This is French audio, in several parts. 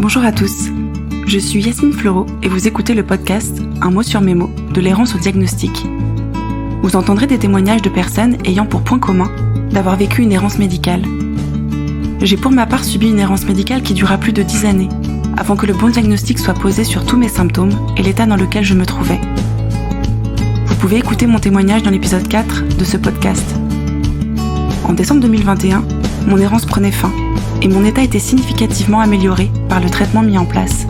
Bonjour à tous, je suis Yasmine Fleureau et vous écoutez le podcast Un mot sur mes mots de l'errance au diagnostic. Vous entendrez des témoignages de personnes ayant pour point commun d'avoir vécu une errance médicale. J'ai pour ma part subi une errance médicale qui dura plus de 10 années, avant que le bon diagnostic soit posé sur tous mes symptômes et l'état dans lequel je me trouvais. Vous pouvez écouter mon témoignage dans l'épisode 4 de ce podcast. En décembre 2021, mon errance prenait fin et mon état était significativement amélioré par le traitement mis en place.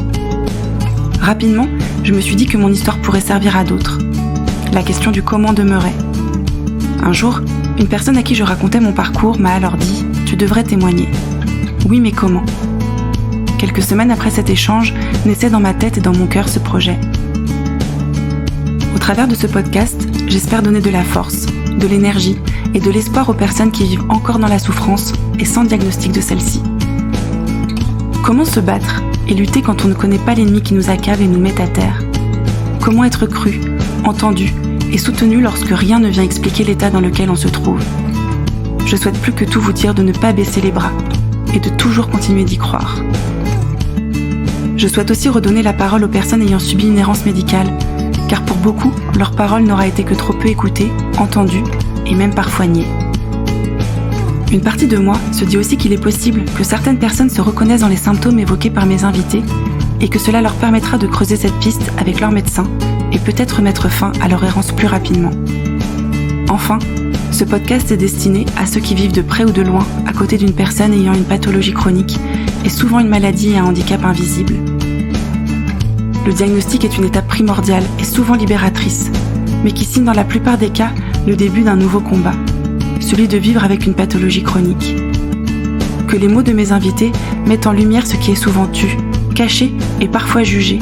Rapidement, je me suis dit que mon histoire pourrait servir à d'autres. La question du comment demeurait. Un jour, une personne à qui je racontais mon parcours m'a alors dit « Tu devrais témoigner ». Oui, mais comment ? Quelques semaines après cet échange, naissait dans ma tête et dans mon cœur ce projet. Au travers de ce podcast, j'espère donner de la force, de l'énergie et de l'espoir aux personnes qui vivent encore dans la souffrance et sans diagnostic de celle-ci. Comment se battre et lutter quand on ne connaît pas l'ennemi qui nous accable et nous met à terre ? Comment être cru, entendu et soutenu lorsque rien ne vient expliquer l'état dans lequel on se trouve ? Je souhaite plus que tout vous dire de ne pas baisser les bras et de toujours continuer d'y croire. Je souhaite aussi redonner la parole aux personnes ayant subi une errance médicale, car pour beaucoup, leur parole n'aura été que trop peu écoutée, entendue et même parfois niée. Une partie de moi se dit aussi qu'il est possible que certaines personnes se reconnaissent dans les symptômes évoqués par mes invités et que cela leur permettra de creuser cette piste avec leur médecin et peut-être mettre fin à leur errance plus rapidement. Enfin, ce podcast est destiné à ceux qui vivent de près ou de loin à côté d'une personne ayant une pathologie chronique et souvent une maladie et un handicap invisible. Le diagnostic est une étape primordiale et souvent libératrice, mais qui signe dans la plupart des cas le début d'un nouveau combat, celui de vivre avec une pathologie chronique. Que les mots de mes invités mettent en lumière ce qui est souvent tu, caché et parfois jugé.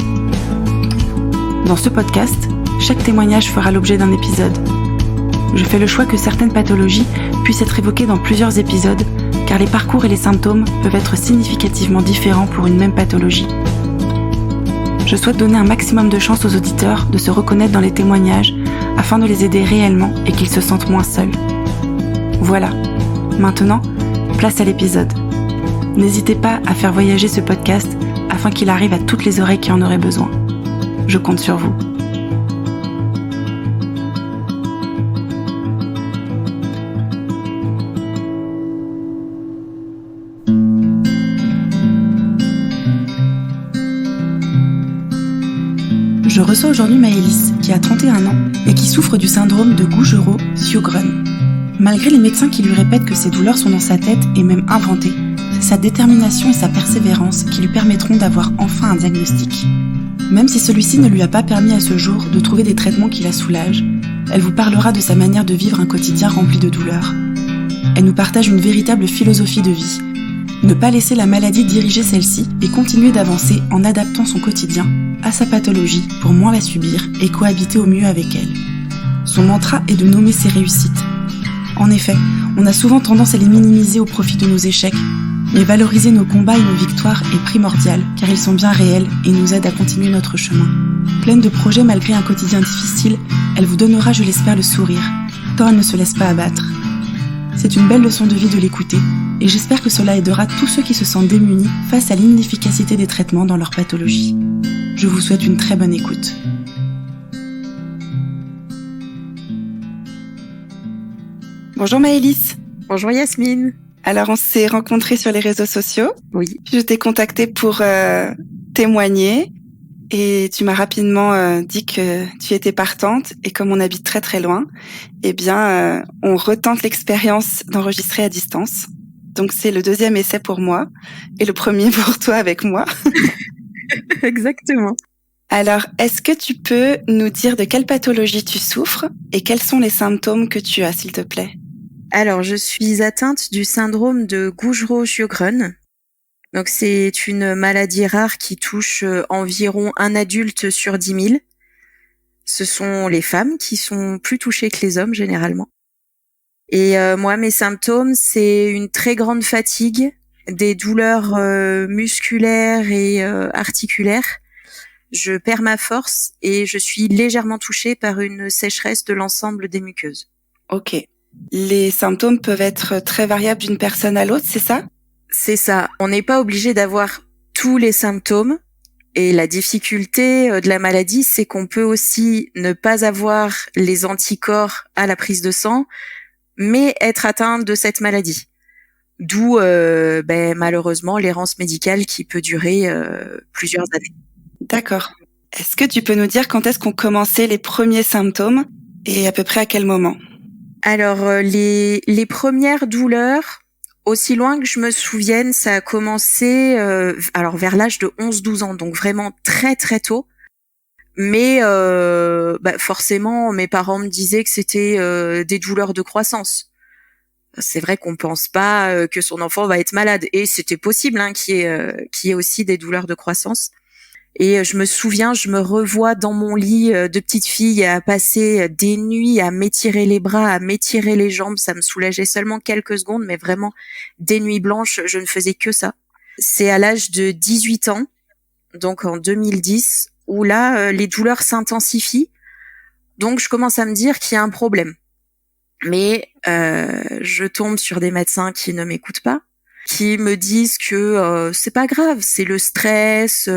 Dans ce podcast, chaque témoignage fera l'objet d'un épisode. Je fais le choix que certaines pathologies puissent être évoquées dans plusieurs épisodes, car les parcours et les symptômes peuvent être significativement différents pour une même pathologie. Je souhaite donner un maximum de chance aux auditeurs de se reconnaître dans les témoignages afin de les aider réellement et qu'ils se sentent moins seuls. Voilà, maintenant, place à l'épisode. N'hésitez pas à faire voyager ce podcast afin qu'il arrive à toutes les oreilles qui en auraient besoin. Je compte sur vous. Je reçois aujourd'hui Maëlys, qui a 31 ans et qui souffre du syndrome de Gujereau-Sjogren. Malgré les médecins qui lui répètent que ses douleurs sont dans sa tête et même inventées, c'est sa détermination et sa persévérance qui lui permettront d'avoir enfin un diagnostic. Même si celui-ci ne lui a pas permis à ce jour de trouver des traitements qui la soulagent, elle vous parlera de sa manière de vivre un quotidien rempli de douleurs. Elle nous partage une véritable philosophie de vie. Ne pas laisser la maladie diriger celle-ci et continuer d'avancer en adaptant son quotidien à sa pathologie pour moins la subir et cohabiter au mieux avec elle. Son mantra est de nommer ses réussites. En effet, on a souvent tendance à les minimiser au profit de nos échecs, mais valoriser nos combats et nos victoires est primordial car ils sont bien réels et nous aident à continuer notre chemin. Pleine de projets malgré un quotidien difficile, elle vous donnera, je l'espère, le sourire, tant elle ne se laisse pas abattre. C'est une belle leçon de vie de l'écouter, et j'espère que cela aidera tous ceux qui se sentent démunis face à l'inefficacité des traitements dans leur pathologie. Je vous souhaite une très bonne écoute. Bonjour Maëlys. Bonjour Yasmine. Alors on s'est rencontrés sur les réseaux sociaux. Oui. Je t'ai contactée pour témoigner et tu m'as rapidement dit que tu étais partante et comme on habite très très loin, eh bien on retente l'expérience d'enregistrer à distance. Donc c'est le deuxième essai pour moi et le premier pour toi avec moi. Exactement. Alors, est-ce que tu peux nous dire de quelle pathologie tu souffres et quels sont les symptômes que tu as, s'il te plaît ? Alors, je suis atteinte du syndrome de Gujereau-Sjogren. Donc, c'est une maladie rare qui touche environ un adulte sur 10 000. Ce sont les femmes qui sont plus touchées que les hommes, généralement. Et moi, mes symptômes, c'est une très grande fatigue, des douleurs musculaires et articulaires. Je perds ma force et je suis légèrement touchée par une sécheresse de l'ensemble des muqueuses. Ok. Les symptômes peuvent être très variables d'une personne à l'autre, c'est ça ? C'est ça. On n'est pas obligé d'avoir tous les symptômes. Et la difficulté de la maladie, c'est qu'on peut aussi ne pas avoir les anticorps à la prise de sang, mais être atteint de cette maladie. D'où malheureusement l'errance médicale qui peut durer plusieurs années. D'accord. Est-ce que tu peux nous dire quand est-ce qu'ont commencé les premiers symptômes et à peu près à quel moment? Alors les premières douleurs, aussi loin que je me souvienne, ça a commencé vers l'âge de 11-12 ans, donc vraiment très très tôt. Mais forcément, mes parents me disaient que c'était des douleurs de croissance. C'est vrai qu'on pense pas que son enfant va être malade, et c'était possible qu'il y ait aussi des douleurs de croissance. Et je me souviens, je me revois dans mon lit de petite fille à passer des nuits à m'étirer les bras, à m'étirer les jambes. Ça me soulageait seulement quelques secondes, mais vraiment des nuits blanches, je ne faisais que ça. C'est à l'âge de 18 ans, donc en 2010, où là, les douleurs s'intensifient. Donc je commence à me dire qu'il y a un problème. Mais je tombe sur des médecins qui ne m'écoutent pas, qui me disent que c'est pas grave, c'est le stress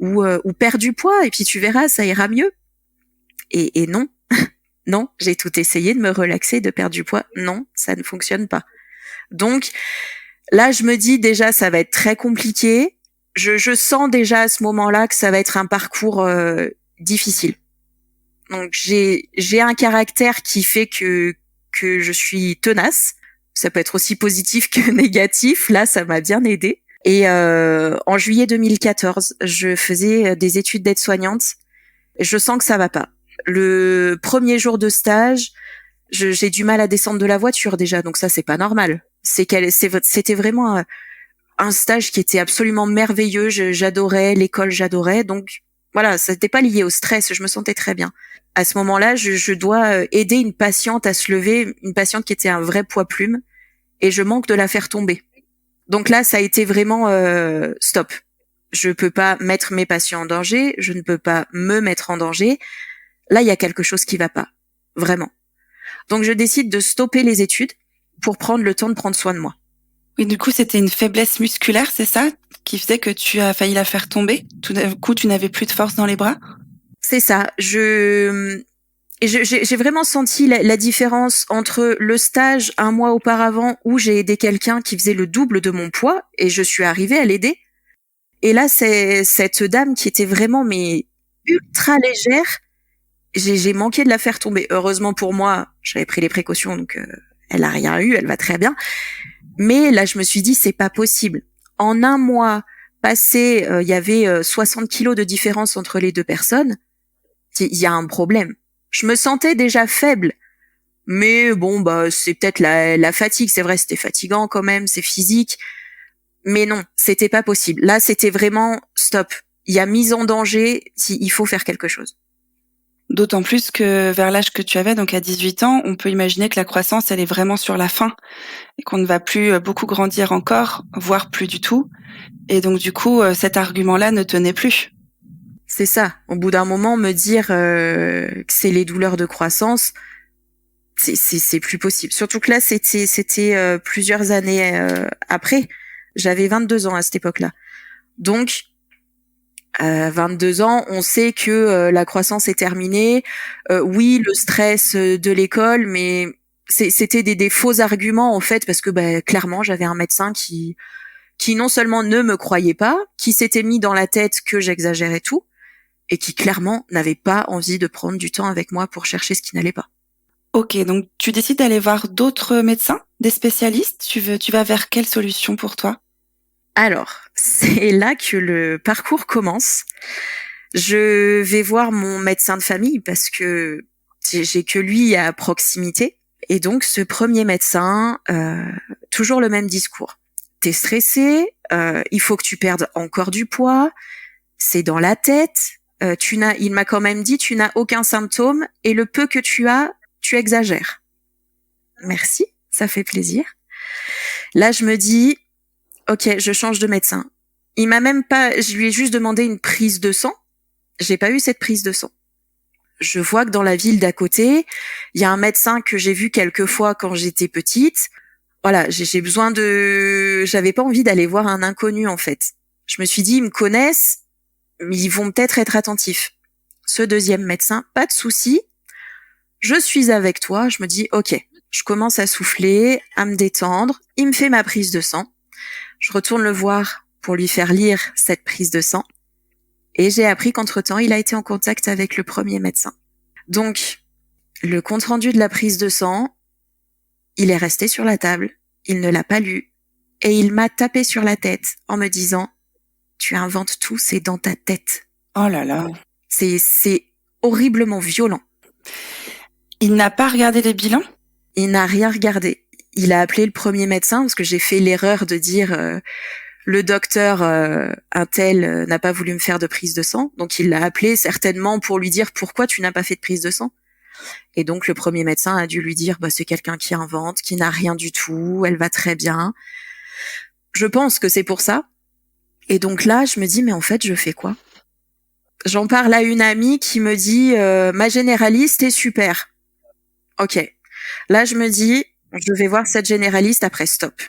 ou perdre du poids et puis tu verras, ça ira mieux. Et non, non, j'ai tout essayé de me relaxer, de perdre du poids. Non, ça ne fonctionne pas. Donc là, je me dis déjà, ça va être très compliqué. Je sens déjà à ce moment-là que ça va être un parcours difficile. Donc j'ai un caractère qui fait que je suis tenace. Ça peut être aussi positif que négatif. Là, ça m'a bien aidée. Et en juillet 2014, je faisais des études d'aide-soignante. Je sens que ça va pas. Le premier jour de stage, j'ai du mal à descendre de la voiture déjà, donc ça c'est pas normal. C'était vraiment un stage qui était absolument merveilleux. J'adorais l'école, j'adorais. Donc voilà, ça n'était pas lié au stress. Je me sentais très bien. À ce moment-là, je dois aider une patiente à se lever, une patiente qui était un vrai poids plume, et je manque de la faire tomber. Donc là, ça a été vraiment stop. Je peux pas mettre mes patients en danger, je ne peux pas me mettre en danger. Là, il y a quelque chose qui va pas, vraiment. Donc je décide de stopper les études pour prendre le temps de prendre soin de moi. Oui, du coup, c'était une faiblesse musculaire, c'est ça, qui faisait que tu as failli la faire tomber? Tout d'un coup, tu n'avais plus de force dans les bras? C'est ça. J'ai vraiment senti la différence entre le stage un mois auparavant où j'ai aidé quelqu'un qui faisait le double de mon poids et je suis arrivée à l'aider. Et là, c'est cette dame qui était vraiment ultra légère. J'ai manqué de la faire tomber. Heureusement pour moi, j'avais pris les précautions, donc elle a rien eu, elle va très bien. Mais là, je me suis dit, c'est pas possible. En un mois passé, il y avait 60 kilos de différence entre les deux personnes. Il y a un problème. Je me sentais déjà faible. Mais bon, c'est peut-être la fatigue. C'est vrai, c'était fatigant quand même, c'est physique. Mais non, c'était pas possible. Là, c'était vraiment stop. Il y a mise en danger, il faut faire quelque chose. D'autant plus que vers l'âge que tu avais, donc à 18 ans, on peut imaginer que la croissance, elle est vraiment sur la fin et qu'on ne va plus beaucoup grandir encore, voire plus du tout. Et donc, du coup, cet argument-là ne tenait plus. C'est ça. Au bout d'un moment, me dire que c'est les douleurs de croissance, c'est plus possible. Surtout que là, c'était plusieurs années après. J'avais 22 ans à cette époque-là. Donc, 22 ans, on sait que la croissance est terminée. Oui, le stress de l'école, mais c'était des faux arguments en fait, parce que clairement, j'avais un médecin qui non seulement ne me croyait pas, qui s'était mis dans la tête que j'exagérais tout, et qui clairement n'avait pas envie de prendre du temps avec moi pour chercher ce qui n'allait pas. Ok, donc tu décides d'aller voir d'autres médecins, des spécialistes. Tu vas vers quelle solution pour toi? Alors, c'est là que le parcours commence. Je vais voir mon médecin de famille parce que j'ai que lui à proximité. Et donc, ce premier médecin, toujours le même discours. T'es stressé, il faut que tu perdes encore du poids, c'est dans la tête. Il m'a quand même dit, tu n'as aucun symptôme et le peu que tu as, tu exagères. Merci, ça fait plaisir. Là, je me dis, ok, je change de médecin. Je lui ai juste demandé une prise de sang. J'ai pas eu cette prise de sang. Je vois que dans la ville d'à côté, il y a un médecin que j'ai vu quelques fois quand j'étais petite. Voilà, j'avais pas envie d'aller voir un inconnu, en fait. Je me suis dit, ils me connaissent, mais ils vont peut-être être attentifs. Ce deuxième médecin, pas de souci. Je suis avec toi. Je me dis, ok. Je commence à souffler, à me détendre. Il me fait ma prise de sang. Je retourne le voir pour lui faire lire cette prise de sang. Et j'ai appris qu'entre-temps, il a été en contact avec le premier médecin. Donc, le compte-rendu de la prise de sang, il est resté sur la table. Il ne l'a pas lu. Et il m'a tapé sur la tête en me disant « Tu inventes tout, c'est dans ta tête. » Oh là là. C'est horriblement violent. Il n'a pas regardé les bilans ? Il n'a rien regardé. Il a appelé le premier médecin parce que j'ai fait l'erreur de dire le docteur un tel n'a pas voulu me faire de prise de sang. Donc il l'a appelé certainement pour lui dire pourquoi tu n'as pas fait de prise de sang. Et donc le premier médecin a dû lui dire c'est quelqu'un qui invente, qui n'a rien du tout, elle va très bien. Je pense que c'est pour ça. Et donc là, je me dis mais en fait, je fais quoi ? J'en parle à une amie qui me dit ma généraliste est super. OK. Là, je me dis je vais voir cette généraliste après stop.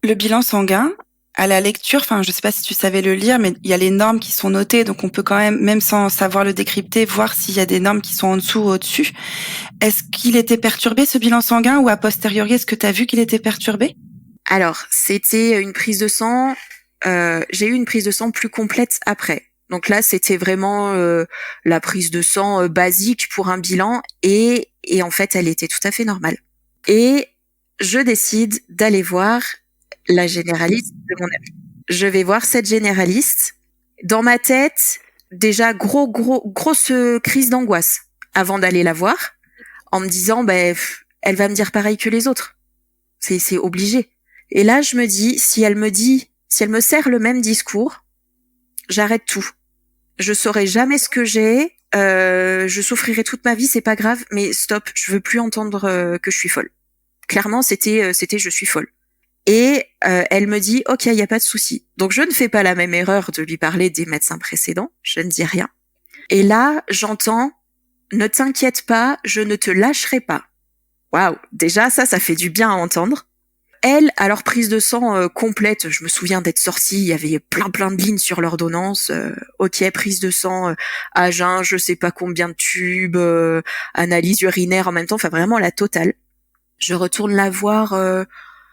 Le bilan sanguin, à la lecture, je sais pas si tu savais le lire, mais il y a les normes qui sont notées, donc on peut quand même sans savoir le décrypter, voir s'il y a des normes qui sont en dessous ou au-dessus. Est-ce qu'il était perturbé, ce bilan sanguin, ou a posteriori, est-ce que tu as vu qu'il était perturbé ? Alors, c'était une prise de sang. J'ai eu une prise de sang plus complète après. Donc là, c'était vraiment la prise de sang basique pour un bilan, et en fait, elle était tout à fait normale. Et je décide d'aller voir la généraliste de mon ami. Je vais voir cette généraliste. Dans ma tête, déjà grosse crise d'angoisse avant d'aller la voir, en me disant elle va me dire pareil que les autres. C'est obligé. Et là, je me dis si elle me sert le même discours, j'arrête tout. Je saurai jamais ce que j'ai, je souffrirai toute ma vie, c'est pas grave, mais stop, je veux plus entendre que je suis folle. Clairement, c'était je suis folle. Et elle me dit OK, il y a pas de souci. Donc je ne fais pas la même erreur de lui parler des médecins précédents, je ne dis rien. Et là, j'entends ne t'inquiète pas, je ne te lâcherai pas. Waouh, déjà ça fait du bien à entendre. Elle, alors prise de sang complète, je me souviens d'être sortie, il y avait plein de lignes sur l'ordonnance. OK, prise de sang à jeun, je sais pas combien de tubes, analyse urinaire en même temps, vraiment la totale. Je retourne la voir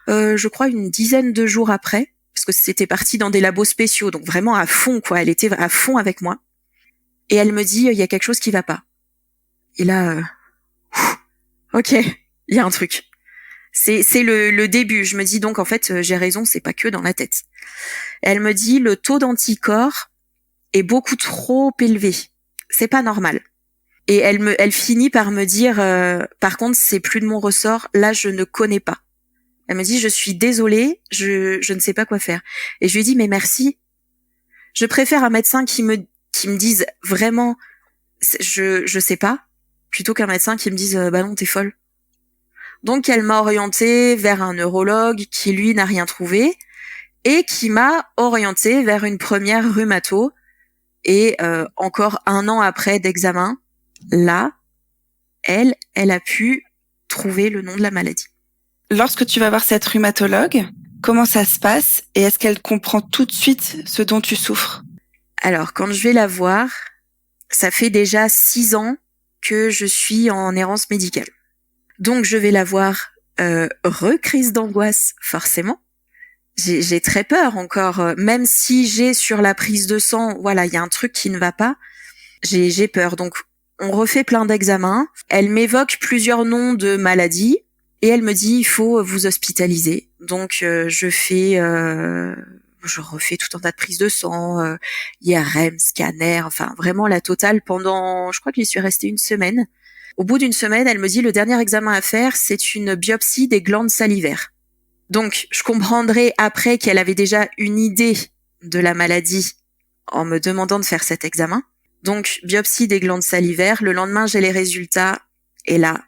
je crois une dizaine de jours après, parce que c'était parti dans des labos spéciaux, donc vraiment à fond, quoi. Elle était à fond avec moi. Et elle me dit, il y a quelque chose qui va pas. Et là, OK, il y a un truc. C'est le début. Je me dis donc, en fait, j'ai raison, c'est pas que dans la tête. Elle me dit, le taux d'anticorps est beaucoup trop élevé. C'est pas normal. Et elle finit par me dire, par contre, c'est plus de mon ressort, là, je ne connais pas. Elle me dit, je suis désolée, je ne sais pas quoi faire. Et je lui dis, mais merci. Je préfère un médecin qui me dise vraiment, je sais pas, plutôt qu'un médecin qui me dise, non, t'es folle. Donc, elle m'a orientée vers un neurologue qui, lui, n'a rien trouvé et qui m'a orientée vers une première rhumato. Et encore 1 an après d'examen, là, elle a pu trouver le nom de la maladie. Lorsque tu vas voir cette rhumatologue, comment ça se passe et est-ce qu'elle comprend tout de suite ce dont tu souffres ? Alors, quand je vais la voir, ça fait déjà 6 ans que je suis en errance médicale. Donc, je vais la voir, crise d'angoisse, forcément. J'ai très peur encore, même si j'ai sur la prise de sang, il y a un truc qui ne va pas, j'ai peur. Donc, on refait plein d'examens. Elle m'évoque plusieurs noms de maladies. Et elle me dit, il faut vous hospitaliser. Donc, je refais tout un tas de prises de sang, IRM, scanner, vraiment la totale pendant, je crois que j'y suis restée 1 semaine. Au bout d'1 semaine, elle me dit, le dernier examen à faire, c'est une biopsie des glandes salivaires. Donc, je comprendrai après qu'elle avait déjà une idée de la maladie en me demandant de faire cet examen. Donc, biopsie des glandes salivaires. Le lendemain, j'ai les résultats. Et là,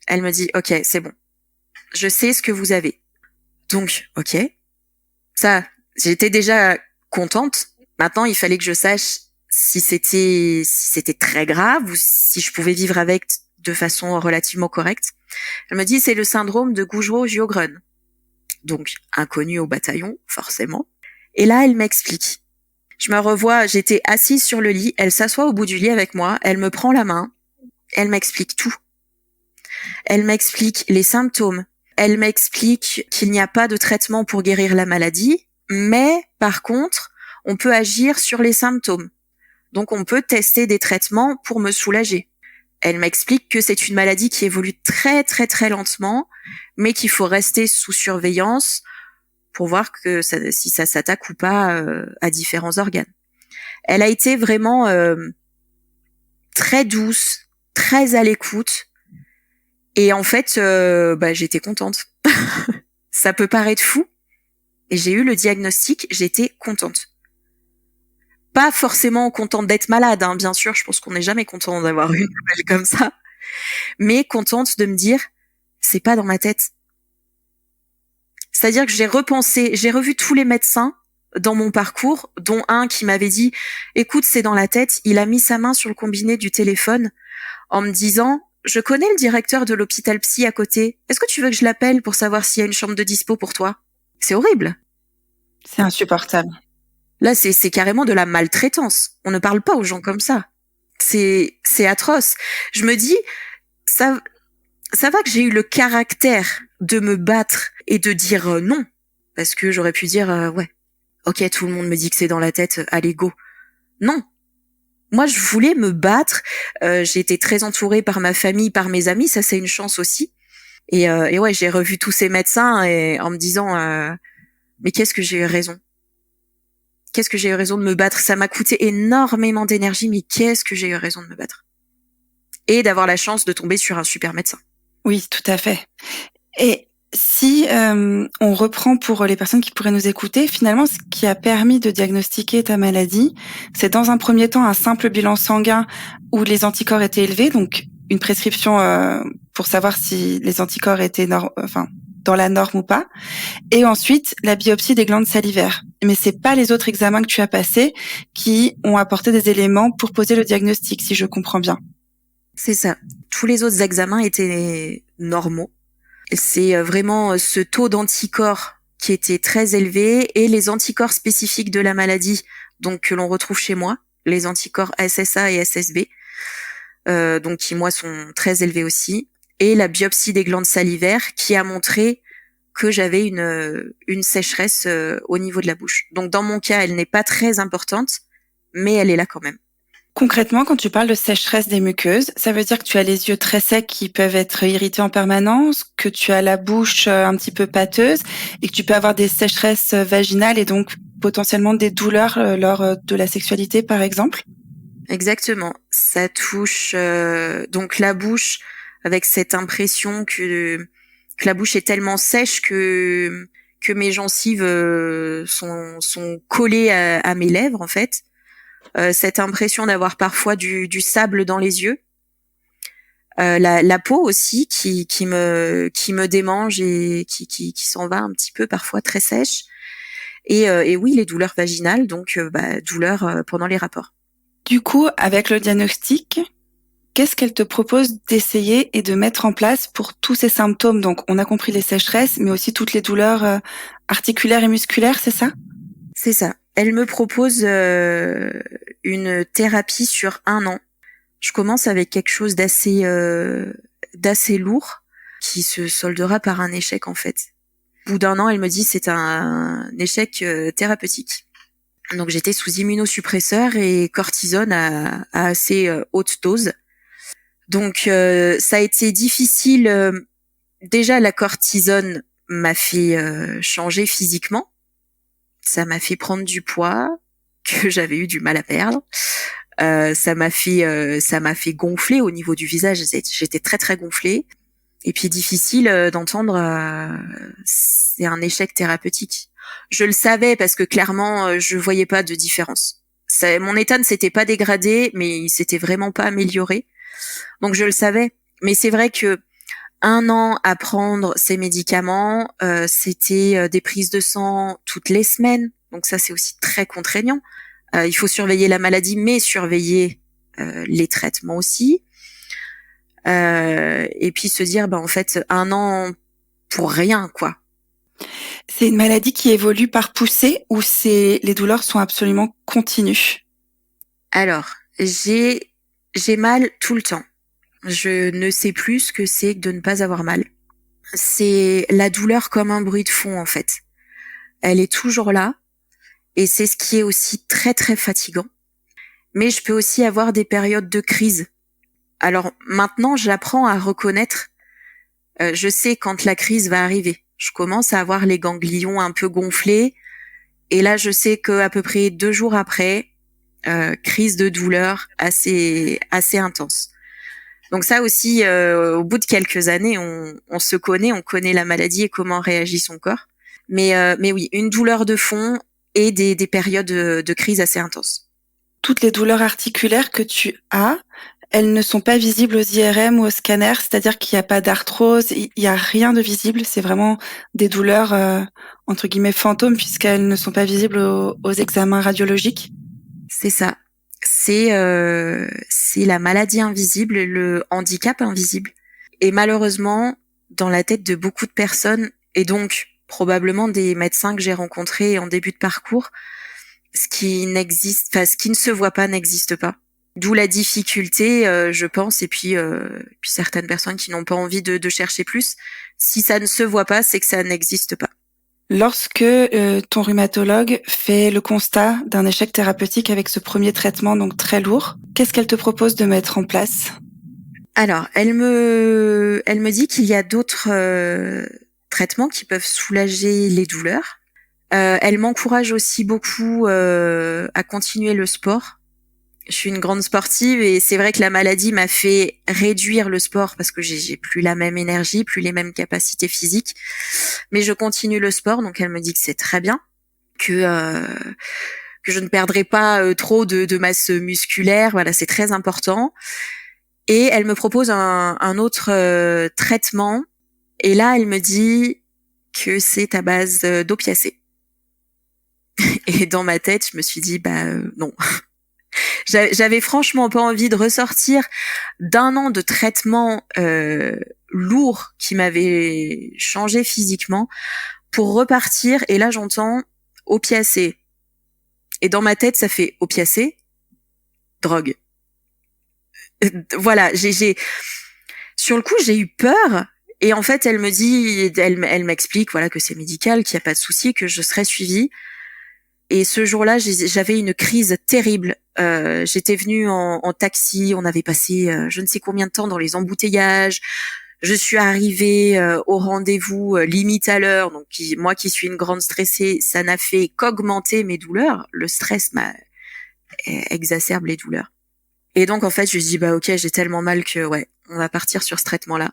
elle me dit, OK, c'est bon. Je sais ce que vous avez. Donc, OK. Ça, j'étais déjà contente. Maintenant, il fallait que je sache si c'était très grave ou si je pouvais vivre avec de façon relativement correcte. Elle me dit, c'est le syndrome de Gujereau-Sjogren. Donc, inconnu au bataillon, forcément. Et là, elle m'explique. Je me revois, j'étais assise sur le lit, elle s'assoit au bout du lit avec moi, elle me prend la main, elle m'explique tout. Elle m'explique les symptômes. Elle m'explique qu'il n'y a pas de traitement pour guérir la maladie, mais par contre, on peut agir sur les symptômes. Donc on peut tester des traitements pour me soulager. Elle m'explique que c'est une maladie qui évolue très très très lentement, mais qu'il faut rester sous surveillance pour voir que si ça s'attaque ou pas à différents organes. Elle a été vraiment très douce, très à l'écoute. Et en fait, j'étais contente. Ça peut paraître fou. Et j'ai eu le diagnostic, j'étais contente. Pas forcément contente d'être malade, hein, bien sûr, je pense qu'on n'est jamais content d'avoir une nouvelle comme ça. Mais contente de me dire, c'est pas dans ma tête. C'est-à-dire que j'ai revu tous les médecins dans mon parcours, dont un qui m'avait dit, écoute, c'est dans la tête. Il a mis sa main sur le combiné du téléphone en me disant, je connais le directeur de l'hôpital psy à côté. Est-ce que tu veux que je l'appelle pour savoir s'il y a une chambre de dispo pour toi? C'est horrible. C'est insupportable. Là, c'est carrément de la maltraitance. On ne parle pas aux gens comme ça. C'est atroce. Je me dis, ça va que j'ai eu le caractère de me battre et de dire non. Parce que j'aurais pu dire, ouais, ok, tout le monde me dit que c'est dans la tête, allez, go. Non. Moi, je voulais me battre. J'ai été très entourée par ma famille, par mes amis. Ça, c'est une chance aussi. Et ouais, j'ai revu tous ces médecins et en me disant, mais qu'est-ce que j'ai eu raison. Qu'est-ce que j'ai eu raison de me battre. Ça m'a coûté énormément d'énergie, mais qu'est-ce que j'ai eu raison de me battre. Et d'avoir la chance de tomber sur un super médecin. Oui, tout à fait. Et si on reprend pour les personnes qui pourraient nous écouter, finalement, ce qui a permis de diagnostiquer ta maladie, c'est dans un premier temps un simple bilan sanguin où les anticorps étaient élevés, donc une prescription pour savoir si les anticorps étaient dans la norme ou pas, et ensuite la biopsie des glandes salivaires. Mais c'est pas les autres examens que tu as passés qui ont apporté des éléments pour poser le diagnostic, si je comprends bien. C'est ça. Tous les autres examens étaient normaux. C'est vraiment ce taux d'anticorps qui était très élevé et les anticorps spécifiques de la maladie, donc que l'on retrouve chez moi, les anticorps SSA et SSB, donc qui moi sont très élevés aussi, et la biopsie des glandes salivaires qui a montré que j'avais une sécheresse au niveau de la bouche. Donc dans mon cas, elle n'est pas très importante, mais elle est là quand même. Concrètement, quand tu parles de sécheresse des muqueuses, ça veut dire que tu as les yeux très secs qui peuvent être irrités en permanence, que tu as la bouche un petit peu pâteuse et que tu peux avoir des sécheresses vaginales et donc potentiellement des douleurs lors de la sexualité, par exemple? Exactement. Ça touche donc la bouche avec cette impression que la bouche est tellement sèche que mes gencives sont collées à mes lèvres en fait. Cette impression d'avoir parfois du sable dans les yeux, la peau aussi qui me démange et qui s'en va un petit peu parfois très sèche, et oui, les douleurs vaginales, donc douleurs pendant les rapports. Du coup, avec le diagnostic, qu'est-ce qu'elle te propose d'essayer et de mettre en place pour tous ces symptômes? Donc, on a compris les sécheresses, mais aussi toutes les douleurs articulaires et musculaires, c'est ça? C'est ça. Elle me propose une thérapie sur 1 an. Je commence avec quelque chose d'assez lourd qui se soldera par un échec en fait. Au bout d'1 an, elle me dit c'est un échec thérapeutique. Donc j'étais sous immunosuppresseur et cortisone à assez haute dose. Donc ça a été difficile. Déjà la cortisone m'a fait changer physiquement. Ça m'a fait prendre du poids que j'avais eu du mal à perdre. Ça m'a fait gonfler au niveau du visage. J'étais très très gonflée. Et puis difficile d'entendre c'est un échec thérapeutique. Je le savais parce que clairement je voyais pas de différence. Mon état ne s'était pas dégradé, mais il s'était vraiment pas amélioré. Donc je le savais. Mais c'est vrai que 1 an à prendre ces médicaments, c'était des prises de sang toutes les semaines. Donc ça, c'est aussi très contraignant. Il faut surveiller la maladie, mais surveiller les traitements aussi. Et puis se dire, en fait, 1 an pour rien, quoi. C'est une maladie qui évolue par poussée ou les douleurs sont absolument continues? Alors, j'ai mal tout le temps. Je ne sais plus ce que c'est que de ne pas avoir mal. C'est la douleur comme un bruit de fond, en fait. Elle est toujours là et c'est ce qui est aussi très très fatigant. Mais je peux aussi avoir des périodes de crise. Alors maintenant, j'apprends à reconnaître. Je sais quand la crise va arriver. Je commence à avoir les ganglions un peu gonflés. Et là, je sais qu'à peu près 2 jours après, crise de douleur assez intense. Donc ça aussi, au bout de quelques années, on se connaît, on connaît la maladie et comment réagit son corps. Mais oui, une douleur de fond et des périodes de crise assez intenses. Toutes les douleurs articulaires que tu as, elles ne sont pas visibles aux IRM ou au scanner, c'est-à-dire qu'il n'y a pas d'arthrose, il n'y a rien de visible, c'est vraiment des douleurs entre guillemets fantômes puisqu'elles ne sont pas visibles aux examens radiologiques. C'est ça. C'est la maladie invisible, le handicap invisible. Et malheureusement, dans la tête de beaucoup de personnes, et donc probablement des médecins que j'ai rencontrés en début de parcours, ce qui ne se voit pas n'existe pas. D'où la difficulté, je pense, et puis certaines personnes qui n'ont pas envie de chercher plus. Si ça ne se voit pas, c'est que ça n'existe pas. Lorsque ton rhumatologue fait le constat d'un échec thérapeutique avec ce premier traitement donc très lourd, qu'est-ce qu'elle te propose de mettre en place? Alors, elle me dit qu'il y a d'autres traitements qui peuvent soulager les douleurs. Elle m'encourage aussi beaucoup à continuer le sport. Je suis une grande sportive et c'est vrai que la maladie m'a fait réduire le sport parce que j'ai plus la même énergie, plus les mêmes capacités physiques. Mais je continue le sport, donc elle me dit que c'est très bien, que je ne perdrai pas trop de masse musculaire. Voilà, c'est très important. Et elle me propose un autre traitement. Et là, elle me dit que c'est à base d'opiacés. Et dans ma tête, je me suis dit, non. J'avais franchement pas envie de ressortir d'1 an de traitement lourd qui m'avait changé physiquement pour repartir. Et là, j'entends opiacés. Et dans ma tête, ça fait opiacés, drogue. Voilà, sur le coup, j'ai eu peur. Et en fait, elle me dit, elle m'explique, voilà, que c'est médical, qu'il n'y a pas de souci, que je serai suivie. Et ce jour-là, j'avais une crise terrible. J'étais venue en taxi, on avait passé je ne sais combien de temps dans les embouteillages. Je suis arrivée au rendez-vous limite à l'heure. Donc moi qui suis une grande stressée, ça n'a fait qu'augmenter mes douleurs. Le stress m'a exacerbe les douleurs. Et donc en fait, je me dis ok, j'ai tellement mal que ouais, on va partir sur ce traitement-là.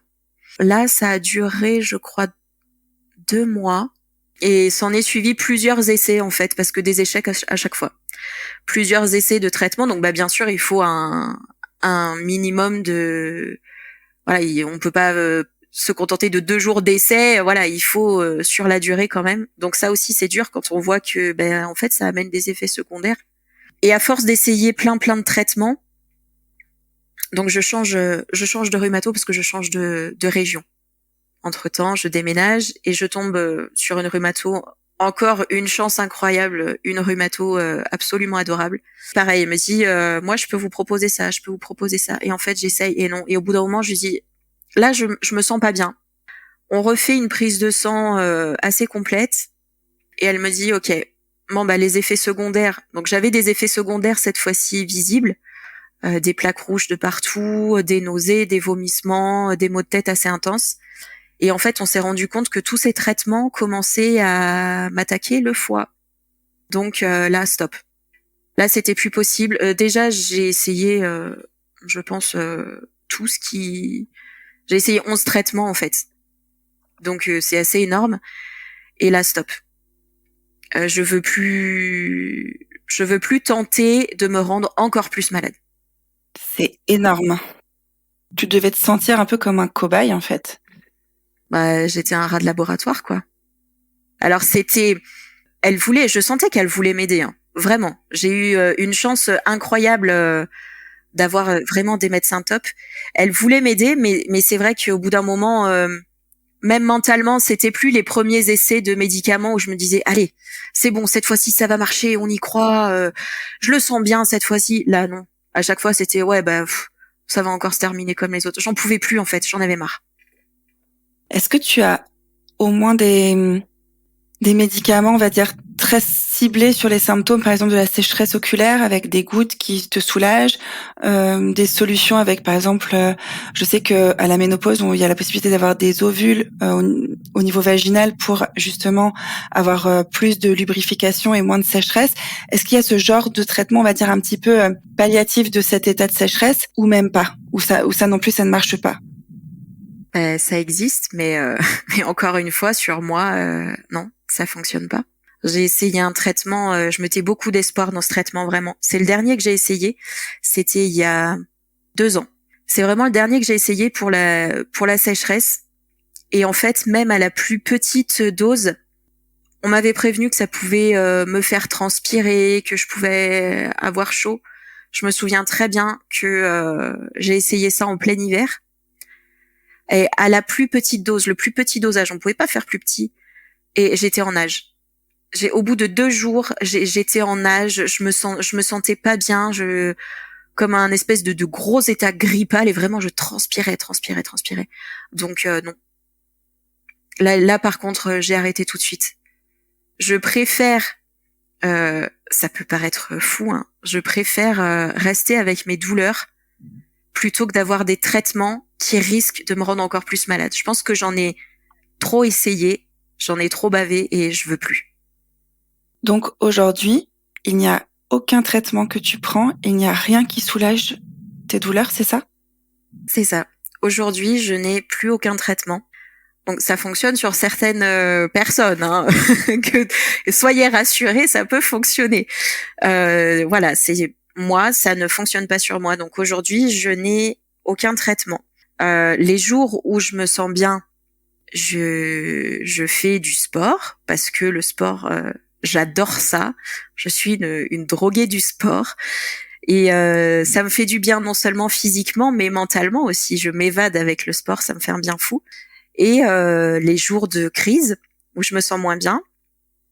Là, ça a duré, je crois, 2 mois. Et s'en est suivi plusieurs essais, en fait, parce que des échecs à chaque fois. Plusieurs essais de traitement. Donc, bien sûr, il faut un minimum de... Voilà, on peut pas se contenter de 2 jours d'essai. Voilà, il faut sur la durée quand même. Donc, ça aussi, c'est dur quand on voit que, en fait, ça amène des effets secondaires. Et à force d'essayer plein de traitements, donc je change de rhumato parce que je change de région. Entre-temps, je déménage et je tombe sur une rhumato, encore une chance incroyable, une rhumato absolument adorable. Pareil, elle me dit, moi je peux vous proposer ça, je peux vous proposer ça. Et en fait, j'essaye et non. Et au bout d'un moment, je lui dis, là, je me sens pas bien. On refait une prise de sang assez complète et elle me dit, ok, bon les effets secondaires. Donc j'avais des effets secondaires cette fois-ci visibles. Des plaques rouges de partout, des nausées, des vomissements, des maux de tête assez intenses. Et en fait, on s'est rendu compte que tous ces traitements commençaient à m'attaquer le foie. Donc là, stop. Là, c'était plus possible. Déjà, j'ai essayé, je pense, tout ce qui... J'ai essayé 11 traitements, en fait. Donc, c'est assez énorme. Et là, stop. Je veux plus tenter de me rendre encore plus malade. C'est énorme. Tu devais te sentir un peu comme un cobaye, en fait. J'étais un rat de laboratoire, quoi. Alors je sentais qu'elle voulait m'aider, hein. Vraiment. J'ai eu une chance incroyable d'avoir vraiment des médecins top. Elle voulait m'aider, mais c'est vrai qu'au bout d'un moment, même mentalement, c'était plus les premiers essais de médicaments où je me disais, allez, c'est bon, cette fois-ci ça va marcher, on y croit, je le sens bien cette fois-ci. Là, non. À chaque fois, c'était ouais, ça va encore se terminer comme les autres. J'en pouvais plus en fait, j'en avais marre. Est-ce que tu as au moins des médicaments, on va dire, très ciblés sur les symptômes, par exemple de la sécheresse oculaire, avec des gouttes qui te soulagent, des solutions avec, par exemple, je sais que à la ménopause, il y a la possibilité d'avoir des ovules au niveau vaginal pour justement avoir plus de lubrification et moins de sécheresse. Est-ce qu'il y a ce genre de traitement, on va dire, un petit peu palliatif de cet état de sécheresse, ou même pas, ou ça non plus, ça ne marche pas? Ça existe, mais mais encore une fois, sur moi, non, ça fonctionne pas. J'ai essayé un traitement, je mettais beaucoup d'espoir dans ce traitement, vraiment. C'est le dernier que j'ai essayé, c'était il y a 2 ans. C'est vraiment le dernier que j'ai essayé pour la sécheresse. Et en fait, même à la plus petite dose, on m'avait prévenu que ça pouvait me faire transpirer, que je pouvais avoir chaud. Je me souviens très bien que j'ai essayé ça en plein hiver. Et à la plus petite dose, le plus petit dosage, on pouvait pas faire plus petit. Et j'étais en nage. Au bout de 2 jours, j'étais en nage. Je me sentais pas bien. Comme un espèce de gros état grippal et vraiment je transpirais. Donc non. Là par contre, j'ai arrêté tout de suite. Je préfère, ça peut paraître fou, hein, je préfère rester avec mes douleurs plutôt que d'avoir des traitements qui risquent de me rendre encore plus malade. Je pense que j'en ai trop essayé, j'en ai trop bavé et je veux plus. Donc aujourd'hui, il n'y a aucun traitement que tu prends, il n'y a rien qui soulage tes douleurs, c'est ça? C'est ça. Aujourd'hui, je n'ai plus aucun traitement. Donc ça fonctionne sur certaines personnes, hein. Que soyez rassurés, ça peut fonctionner. Voilà, c'est moi, ça ne fonctionne pas sur moi. Donc aujourd'hui, je n'ai aucun traitement. Les jours où je me sens bien, je fais du sport parce que le sport, j'adore ça. Je suis une droguée du sport. Et ça me fait du bien non seulement physiquement, mais mentalement aussi. Je m'évade avec le sport, ça me fait un bien fou. Et les jours de crise où je me sens moins bien,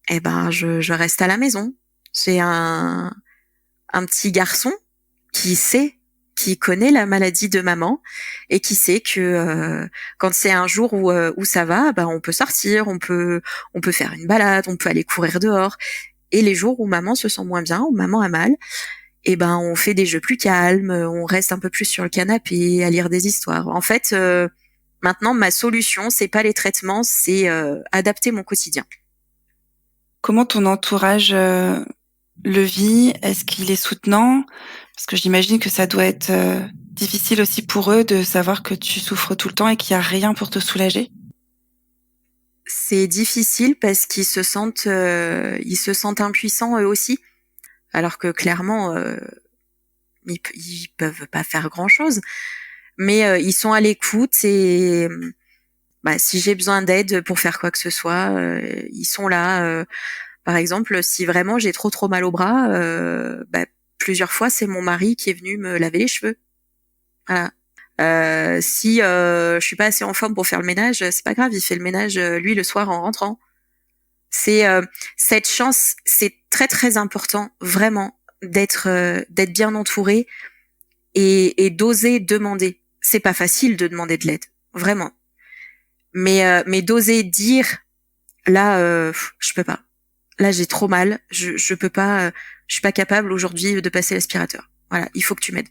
je reste à la maison. J'ai un petit garçon qui connaît la maladie de maman et qui sait que quand c'est un jour où ça va, on peut sortir, on peut faire une balade, on peut aller courir dehors. Et les jours où maman se sent moins bien, où maman a mal, on fait des jeux plus calmes, on reste un peu plus sur le canapé à lire des histoires. En fait, maintenant, ma solution, c'est pas les traitements, c'est adapter mon quotidien. Comment ton entourage le vit? Est-ce qu'il est soutenant? Parce que j'imagine que ça doit être difficile aussi pour eux de savoir que tu souffres tout le temps et qu'il n'y a rien pour te soulager. C'est difficile parce qu'ils se sentent impuissants eux aussi, alors que clairement, ils peuvent pas faire grand-chose. Mais ils sont à l'écoute et si j'ai besoin d'aide pour faire quoi que ce soit, ils sont là. Par exemple, si vraiment j'ai trop mal au bras, plusieurs fois c'est mon mari qui est venu me laver les cheveux. Voilà. Si je suis pas assez en forme pour faire le ménage, c'est pas grave, il fait le ménage lui le soir en rentrant. C'est cette chance, c'est très très important vraiment d'être bien entouré et d'oser demander. C'est pas facile de demander de l'aide, vraiment. Mais d'oser dire là, je peux pas. Là, j'ai trop mal, je peux pas, je suis pas capable aujourd'hui de passer l'aspirateur. Voilà, il faut que tu m'aides.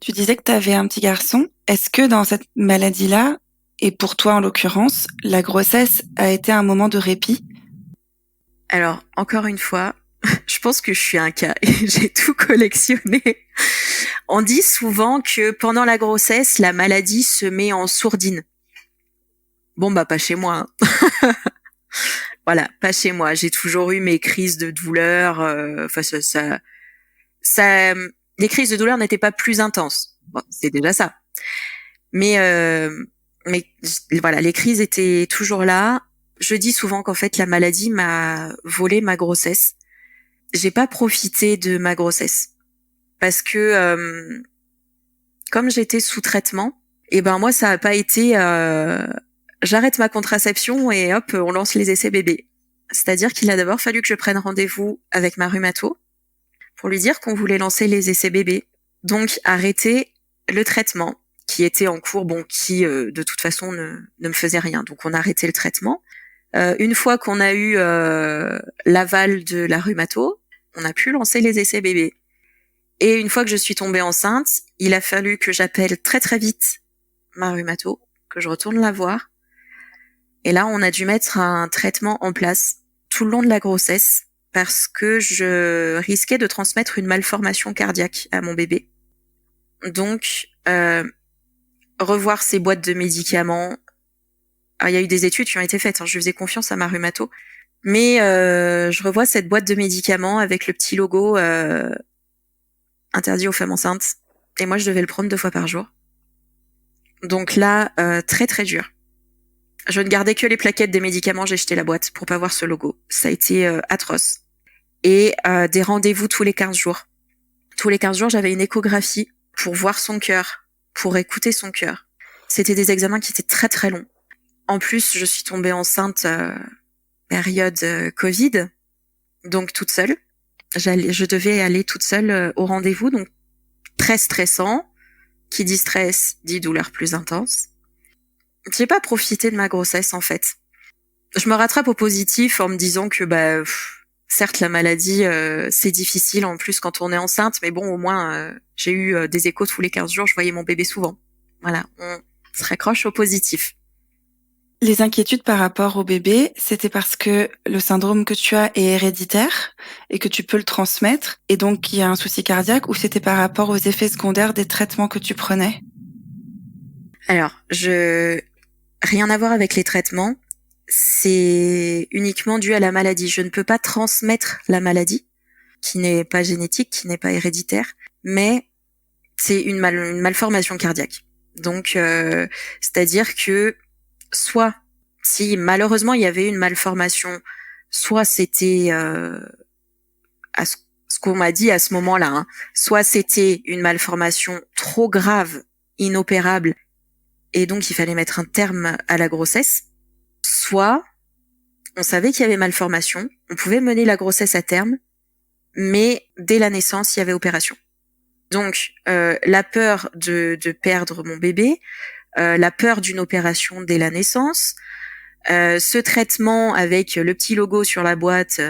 Tu disais que tu avais un petit garçon. Est-ce que dans cette maladie-là, et pour toi en l'occurrence, la grossesse a été un moment de répit? Alors, encore une fois, je pense que je suis un cas et j'ai tout collectionné. On dit souvent que pendant la grossesse, la maladie se met en sourdine. Bon, pas chez moi. Hein. Voilà, pas chez moi. J'ai toujours eu mes crises de douleur. Les crises de douleur n'étaient pas plus intenses. Bon, c'est déjà ça. Mais voilà, les crises étaient toujours là. Je dis souvent qu'en fait, la maladie m'a volé ma grossesse. J'ai pas profité de ma grossesse parce que comme j'étais sous traitement, moi ça a pas été j'arrête ma contraception et hop, on lance les essais bébés. C'est-à-dire qu'il a d'abord fallu que je prenne rendez-vous avec ma rhumato pour lui dire qu'on voulait lancer les essais bébés. Donc arrêter le traitement qui était en cours, qui de toute façon ne me faisait rien. Donc on a arrêté le traitement. Une fois qu'on a eu l'aval de la rhumato, on a pu lancer les essais bébés. Et une fois que je suis tombée enceinte, il a fallu que j'appelle très très vite ma rhumato, que je retourne la voir. Et là, on a dû mettre un traitement en place tout le long de la grossesse parce que je risquais de transmettre une malformation cardiaque à mon bébé. Donc, revoir ces boîtes de médicaments. Il y a eu des études qui ont été faites, je faisais confiance à ma rhumato. Mais je revois cette boîte de médicaments avec le petit logo interdit aux femmes enceintes. Et moi, je devais le prendre 2 fois par jour. Donc là, très très dur. Je ne gardais que les plaquettes des médicaments, j'ai jeté la boîte pour pas voir ce logo. Ça a été atroce. Et des rendez-vous tous les 15 jours. Tous les 15 jours, j'avais une échographie pour voir son cœur, pour écouter son cœur. C'était des examens qui étaient très très longs. En plus, je suis tombée enceinte période Covid, donc toute seule. Je devais aller toute seule au rendez-vous, donc très stressant. Qui dit stress, dit douleur plus intense. J'ai pas profité de ma grossesse en fait. Je me rattrape au positif en me disant que certes la maladie c'est difficile en plus quand on est enceinte, mais bon au moins j'ai eu des échos tous les 15 jours, je voyais mon bébé souvent. Voilà, on se raccroche au positif. Les inquiétudes par rapport au bébé, c'était parce que le syndrome que tu as est héréditaire et que tu peux le transmettre et donc il y a un souci cardiaque, ou c'était par rapport aux effets secondaires des traitements que tu prenais? Alors, rien à voir avec les traitements, c'est uniquement dû à la maladie. Je ne peux pas transmettre la maladie, qui n'est pas génétique, qui n'est pas héréditaire, mais c'est une malformation cardiaque. Donc, c'est-à-dire que soit, si malheureusement il y avait une malformation, soit c'était à ce qu'on m'a dit à ce moment-là, soit c'était une malformation trop grave, inopérable, et donc il fallait mettre un terme à la grossesse, soit on savait qu'il y avait malformation, on pouvait mener la grossesse à terme, mais dès la naissance, il y avait opération. Donc, la peur de perdre mon bébé, la peur d'une opération dès la naissance, ce traitement avec le petit logo sur la boîte,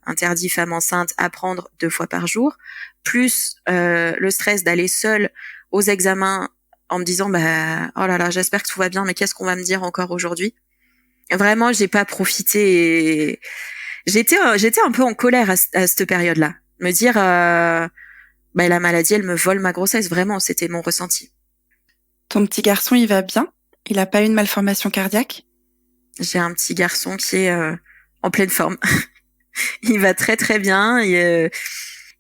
interdit femme enceinte à prendre 2 fois par jour, plus le stress d'aller seule aux examens en me disant oh là là, j'espère que tout va bien, mais qu'est-ce qu'on va me dire encore aujourd'hui? Vraiment, j'ai pas profité et j'étais un peu en colère à cette période-là. Me dire la maladie, elle me vole ma grossesse, vraiment, c'était mon ressenti. Ton petit garçon, il va bien? Il a pas eu une malformation cardiaque? J'ai un petit garçon qui est en pleine forme. Il va très très bien. Il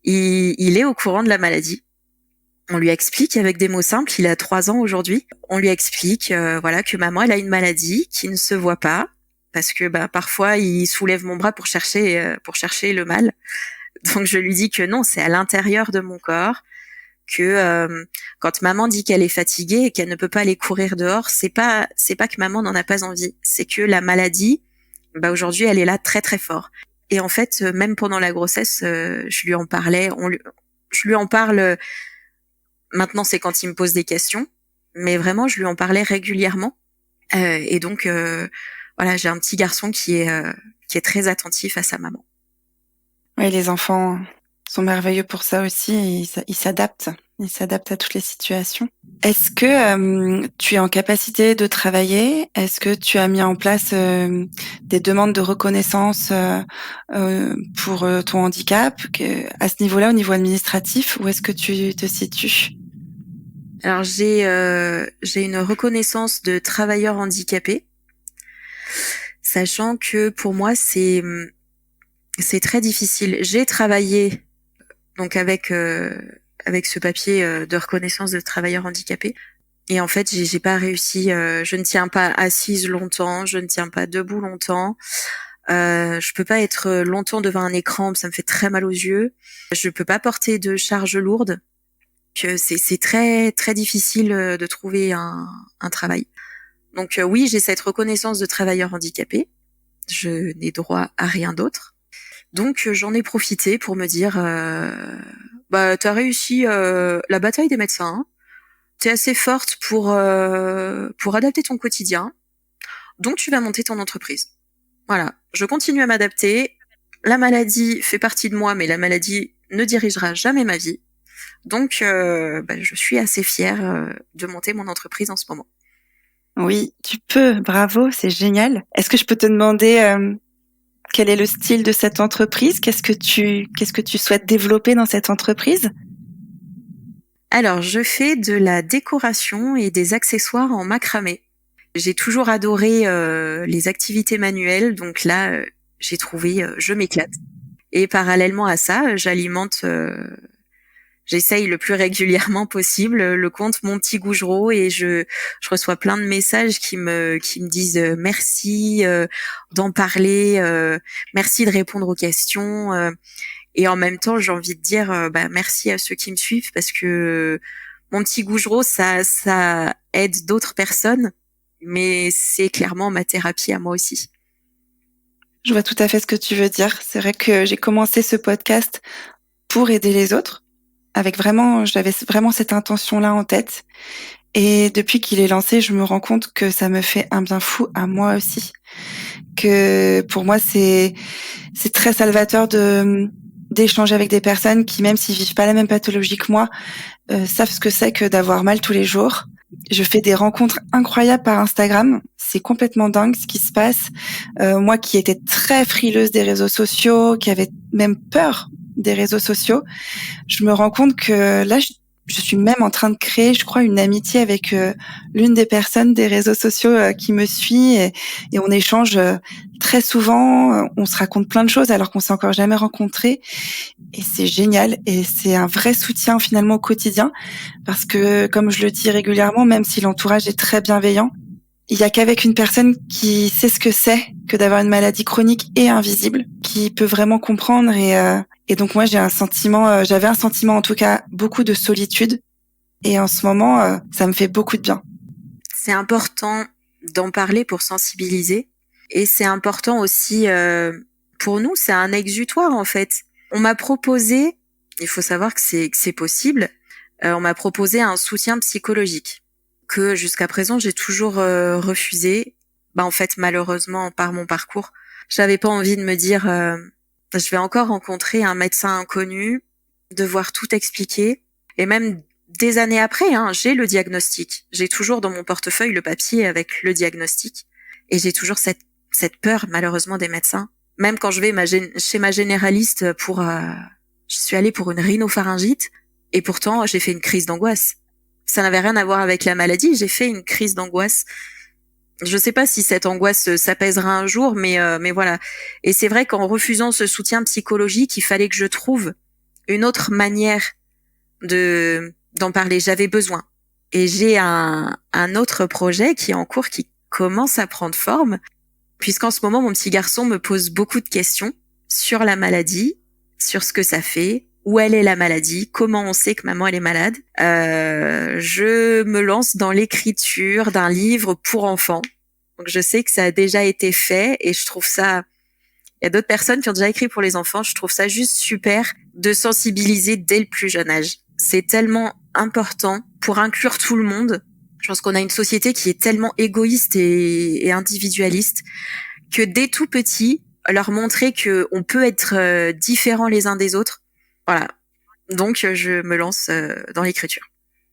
est au courant de la maladie. On lui explique avec des mots simples. Il a 3 ans aujourd'hui. On lui explique que maman elle a une maladie qui ne se voit pas parce que parfois il soulève mon bras pour chercher le mal. Donc je lui dis que non, c'est à l'intérieur de mon corps. Que quand maman dit qu'elle est fatiguée et qu'elle ne peut pas aller courir dehors, c'est pas que maman n'en a pas envie, c'est que la maladie, aujourd'hui elle est là très très fort. Et en fait, même pendant la grossesse, je lui en parlais, je lui en parle. Maintenant, c'est quand il me pose des questions, mais vraiment, je lui en parlais régulièrement. Et donc, j'ai un petit garçon qui est très attentif à sa maman. Oui, les enfants sont merveilleux pour ça aussi. Ils s'adaptent. Ils s'adaptent à toutes les situations. Est-ce que tu es en capacité de travailler? Est-ce que tu as mis en place des demandes de reconnaissance pour ton handicap à ce niveau-là, au niveau administratif, où est-ce que tu te situes? Alors j'ai une reconnaissance de travailleur handicapé, sachant que pour moi c'est très difficile. J'ai travaillé donc avec ce papier de reconnaissance de travailleur handicapé. Et en fait, j'ai pas réussi. Je ne tiens pas assise longtemps, je ne tiens pas debout longtemps. Je peux pas être longtemps devant un écran, ça me fait très mal aux yeux. Je peux pas porter de charges lourdes. Que c'est très très difficile de trouver un travail. Donc oui, j'ai cette reconnaissance de travailleur handicapé. Je n'ai droit à rien d'autre. Donc j'en ai profité pour me dire, t'as réussi la bataille des médecins. Hein. T'es assez forte pour adapter ton quotidien. Donc tu vas monter ton entreprise. Voilà, je continue à m'adapter. La maladie fait partie de moi, mais la maladie ne dirigera jamais ma vie. Donc je suis assez fière de monter mon entreprise en ce moment. Oui, tu peux, bravo, c'est génial. Est-ce que je peux te demander quel est le style de cette entreprise ? Qu'est-ce que tu souhaites développer dans cette entreprise ? Alors, je fais de la décoration et des accessoires en macramé. J'ai toujours adoré les activités manuelles, donc là, j'ai trouvé, je m'éclate. Et parallèlement à ça, j'essaye le plus régulièrement possible le compte Mon Petit Gougerot et je reçois plein de messages qui me disent merci d'en parler, merci de répondre aux questions et en même temps j'ai envie de dire merci à ceux qui me suivent parce que Mon Petit Gougerot ça aide d'autres personnes mais c'est clairement ma thérapie à moi aussi. Je vois tout à fait ce que tu veux dire. C'est vrai que j'ai commencé ce podcast pour aider les autres. J'avais vraiment cette intention-là en tête. Et depuis qu'il est lancé, je me rends compte que ça me fait un bien fou à moi aussi. Que pour moi, c'est très salvateur d'échanger avec des personnes qui, même s'ils vivent pas la même pathologie que moi, savent ce que c'est que d'avoir mal tous les jours. Je fais des rencontres incroyables par Instagram. C'est complètement dingue ce qui se passe. Moi qui étais très frileuse des réseaux sociaux, qui avait même peur des réseaux sociaux, je me rends compte que là, je suis même en train de créer, je crois, une amitié avec l'une des personnes des réseaux sociaux qui me suit et on échange très souvent. On se raconte plein de choses alors qu'on s'est encore jamais rencontrés et c'est génial et c'est un vrai soutien finalement au quotidien parce que, comme je le dis régulièrement, même si l'entourage est très bienveillant, il y a qu'avec une personne qui sait ce que c'est que d'avoir une maladie chronique et invisible, qui peut vraiment comprendre et donc moi j'avais un sentiment en tout cas beaucoup de solitude et en ce moment ça me fait beaucoup de bien. C'est important d'en parler pour sensibiliser et c'est important aussi pour nous, c'est un exutoire en fait. On m'a proposé, il faut savoir que c'est possible, on m'a proposé un soutien psychologique que jusqu'à présent j'ai toujours refusé. En fait malheureusement par mon parcours, j'avais pas envie de me dire je vais encore rencontrer un médecin inconnu, devoir tout expliquer. Et même des années après, j'ai le diagnostic. J'ai toujours dans mon portefeuille le papier avec le diagnostic. Et j'ai toujours cette peur, malheureusement, des médecins. Même quand je vais chez ma généraliste je suis allée pour une rhinopharyngite. Et pourtant, j'ai fait une crise d'angoisse. Ça n'avait rien à voir avec la maladie. J'ai fait une crise d'angoisse. Je sais pas si cette angoisse s'apaisera un jour, mais voilà. Et c'est vrai qu'en refusant ce soutien psychologique, il fallait que je trouve une autre manière d'en parler. J'avais besoin. Et j'ai un autre projet qui est en cours, qui commence à prendre forme, puisqu'en ce moment, mon petit garçon me pose beaucoup de questions sur la maladie, sur ce que ça fait, où elle est la maladie, comment on sait que maman elle est malade. Je me lance dans l'écriture d'un livre pour enfants. Donc je sais que ça a déjà été fait et je trouve ça, il y a d'autres personnes qui ont déjà écrit pour les enfants, je trouve ça juste super de sensibiliser dès le plus jeune âge. C'est tellement important pour inclure tout le monde. Je pense qu'on a une société qui est tellement égoïste et individualiste que dès tout petit, leur montrer que on peut être différents les uns des autres. Voilà. Donc, je me lance dans l'écriture.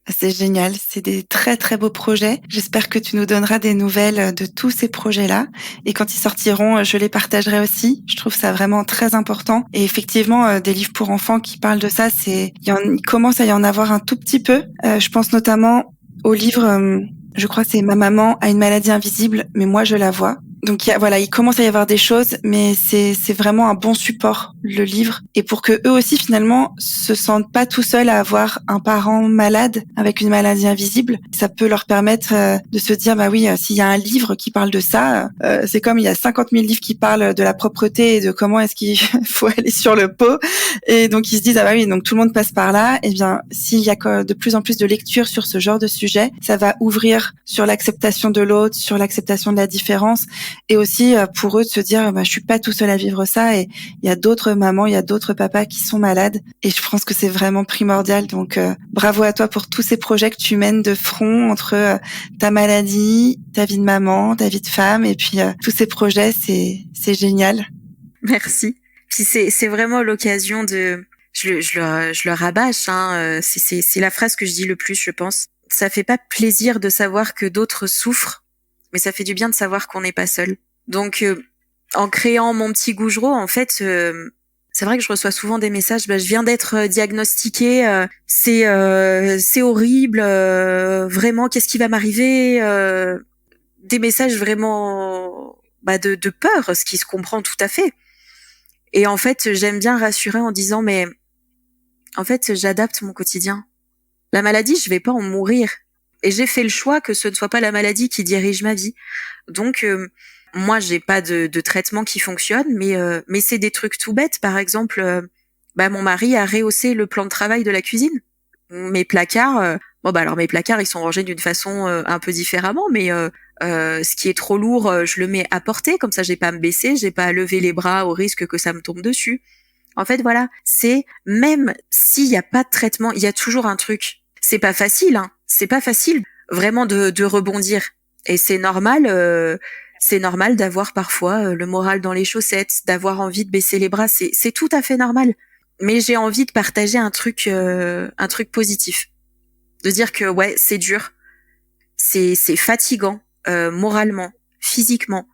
C'est génial, c'est des très très beaux projets. J'espère que tu nous donneras des nouvelles de tous ces projets-là. Et quand ils sortiront, je les partagerai aussi. Je trouve ça vraiment très important. Et effectivement, des livres pour enfants qui parlent de ça, il commence à y en avoir un tout petit peu. Je pense notamment au livre, je crois que c'est Ma maman a une maladie invisible, mais moi je la vois. Donc voilà, il commence à y avoir des choses, mais c'est vraiment un bon support, le livre, et pour que eux aussi finalement se sentent pas tout seuls à avoir un parent malade avec une maladie invisible. Ça peut leur permettre de se dire bah oui, s'il y a un livre qui parle de ça, c'est comme il y a 50 000 livres qui parlent de la propreté et de comment est-ce qu'il faut aller sur le pot, et donc ils se disent ah bah oui, donc tout le monde passe par là. Et bien s'il y a de plus en plus de lectures sur ce genre de sujet, ça va ouvrir sur l'acceptation de l'autre, sur l'acceptation de la différence. Et aussi pour eux de se dire bah, je suis pas tout seul à vivre ça, et il y a d'autres mamans, il y a d'autres papas qui sont malades, et je pense que c'est vraiment primordial. Donc bravo à toi pour tous ces projets que tu mènes de front entre ta maladie, ta vie de maman, ta vie de femme, et puis tous ces projets, c'est génial. Merci. Puis c'est vraiment l'occasion de je le rabâche hein, c'est la phrase que je dis le plus, je pense. Ça fait pas plaisir de savoir que d'autres souffrent, mais ça fait du bien de savoir qu'on n'est pas seul. Donc, en créant mon petit Gougereau, en fait, c'est vrai que je reçois souvent des messages. Bah, je viens d'être diagnostiquée, c'est horrible, vraiment, qu'est-ce qui va m'arriver Des messages vraiment de peur, ce qui se comprend tout à fait. Et en fait, j'aime bien rassurer en disant, mais en fait, j'adapte mon quotidien. La maladie, je vais pas en mourir. Et j'ai fait le choix que ce ne soit pas la maladie qui dirige ma vie. Donc, moi, j'ai pas de traitement qui fonctionne, mais c'est des trucs tout bêtes. Par exemple, mon mari a rehaussé le plan de travail de la cuisine. Mes placards, alors mes placards, ils sont rangés d'une façon un peu différemment, mais ce qui est trop lourd, je le mets à portée, comme ça j'ai pas à me baisser, j'ai pas à lever les bras au risque que ça me tombe dessus. En fait, voilà, c'est même s'il y a pas de traitement, il y a toujours un truc. C'est pas facile, hein. C'est pas facile vraiment de rebondir. Et c'est normal d'avoir parfois le moral dans les chaussettes, d'avoir envie de baisser les bras. C'est tout à fait normal. Mais j'ai envie de partager un truc positif, de dire que ouais, c'est dur, c'est fatigant moralement, physiquement.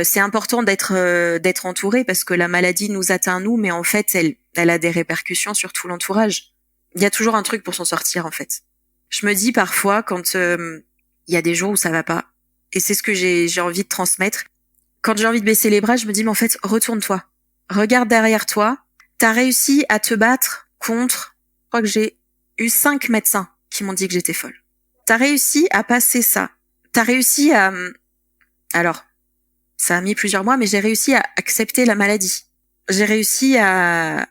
C'est important d'être entouré parce que la maladie nous atteint nous, mais en fait, elle a des répercussions sur tout l'entourage. Il y a toujours un truc pour s'en sortir, en fait. Je me dis parfois quand il y a des jours où ça va pas, et c'est ce que j'ai envie de transmettre. Quand j'ai envie de baisser les bras, je me dis mais en fait, retourne-toi, regarde derrière toi. T'as réussi à te battre contre, je crois que j'ai eu 5 médecins qui m'ont dit que j'étais folle. T'as réussi à passer ça. T'as réussi à, alors, ça a mis plusieurs mois, mais j'ai réussi à accepter la maladie. J'ai réussi à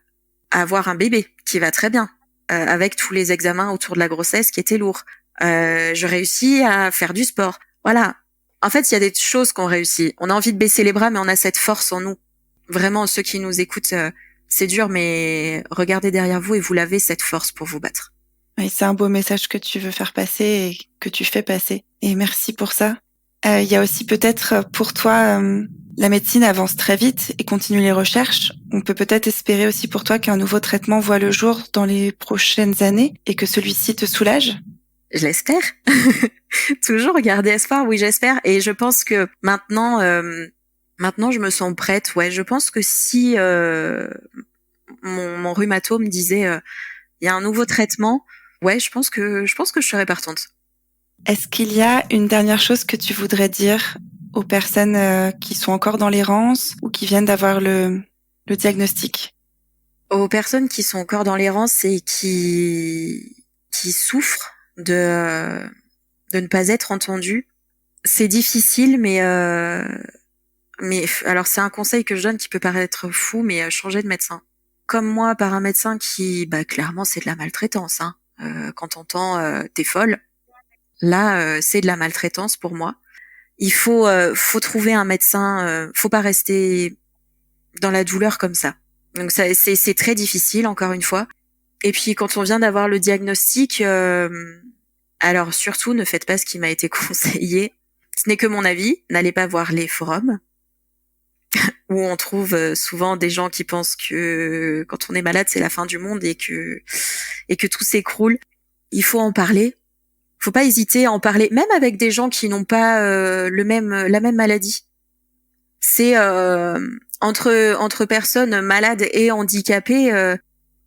avoir un bébé qui va très bien, avec tous les examens autour de la grossesse qui étaient lourds. Je réussis à faire du sport. Voilà. En fait, il y a des choses qu'on réussit. On a envie de baisser les bras, mais on a cette force en nous. Vraiment, ceux qui nous écoutent, c'est dur, mais regardez derrière vous et vous l'avez, cette force pour vous battre. Oui, c'est un beau message que tu veux faire passer et que tu fais passer. Et merci pour ça. Il y a aussi peut-être pour toi, la médecine avance très vite et continue les recherches. On peut peut-être espérer aussi pour toi qu'un nouveau traitement voit le jour dans les prochaines années et que celui-ci te soulage. Je l'espère. Toujours garder espoir, oui, j'espère. Et je pense que maintenant, je me sens prête. Ouais, je pense que si mon rhumatome disait il y a un nouveau traitement, ouais, je pense que je serais partante. Est-ce qu'il y a une dernière chose que tu voudrais dire aux personnes qui sont encore dans l'errance ou qui viennent d'avoir le diagnostic? Aux personnes qui sont encore dans l'errance et qui souffrent de ne pas être entendues, c'est difficile, mais alors c'est un conseil que je donne qui peut paraître fou, mais changer de médecin. Comme moi, par un médecin qui, clairement, c'est de la maltraitance. Hein. Quand t'entends t'es folle, là, c'est de la maltraitance pour moi. Il faut trouver un médecin. Faut pas rester dans la douleur comme ça. Donc ça, c'est très difficile, encore une fois. Et puis quand on vient d'avoir le diagnostic, alors surtout ne faites pas ce qui m'a été conseillé. Ce n'est que mon avis. N'allez pas voir les forums où on trouve souvent des gens qui pensent que quand on est malade, c'est la fin du monde et que tout s'écroule. Il faut en parler. Faut pas hésiter à en parler, même avec des gens qui n'ont pas la même maladie. C'est entre personnes malades et handicapées,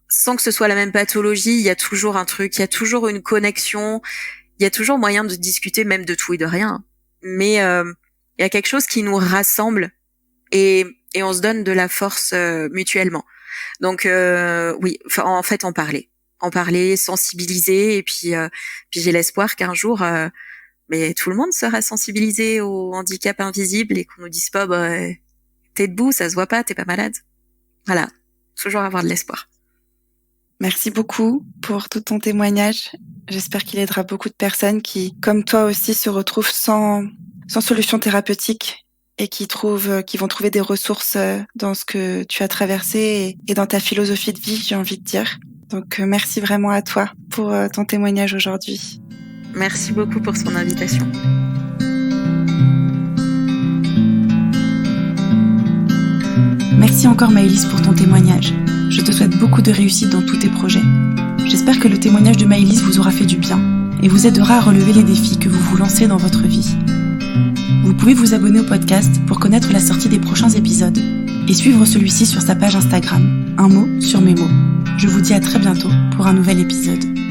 sans que ce soit la même pathologie, il y a toujours un truc, il y a toujours une connexion, il y a toujours moyen de discuter même de tout et de rien. Mais il y a quelque chose qui nous rassemble et on se donne de la force mutuellement. Donc oui, en fait, en parler, sensibiliser, et puis j'ai l'espoir qu'un jour, mais tout le monde sera sensibilisé au handicap invisible et qu'on nous dise pas, t'es debout, ça se voit pas, t'es pas malade. Voilà, toujours avoir de l'espoir. Merci beaucoup pour tout ton témoignage. J'espère qu'il aidera beaucoup de personnes qui, comme toi aussi, se retrouvent sans solution thérapeutique et qui vont trouver des ressources dans ce que tu as traversé et dans ta philosophie de vie, j'ai envie de dire. Donc, merci vraiment à toi pour ton témoignage aujourd'hui. Merci beaucoup pour son invitation. Merci encore Maëlys pour ton témoignage. Je te souhaite beaucoup de réussite dans tous tes projets. J'espère que le témoignage de Maëlys vous aura fait du bien et vous aidera à relever les défis que vous vous lancez dans votre vie. Vous pouvez vous abonner au podcast pour connaître la sortie des prochains épisodes et suivre celui-ci sur sa page Instagram, Un mot sur mes mots. Je vous dis à très bientôt pour un nouvel épisode.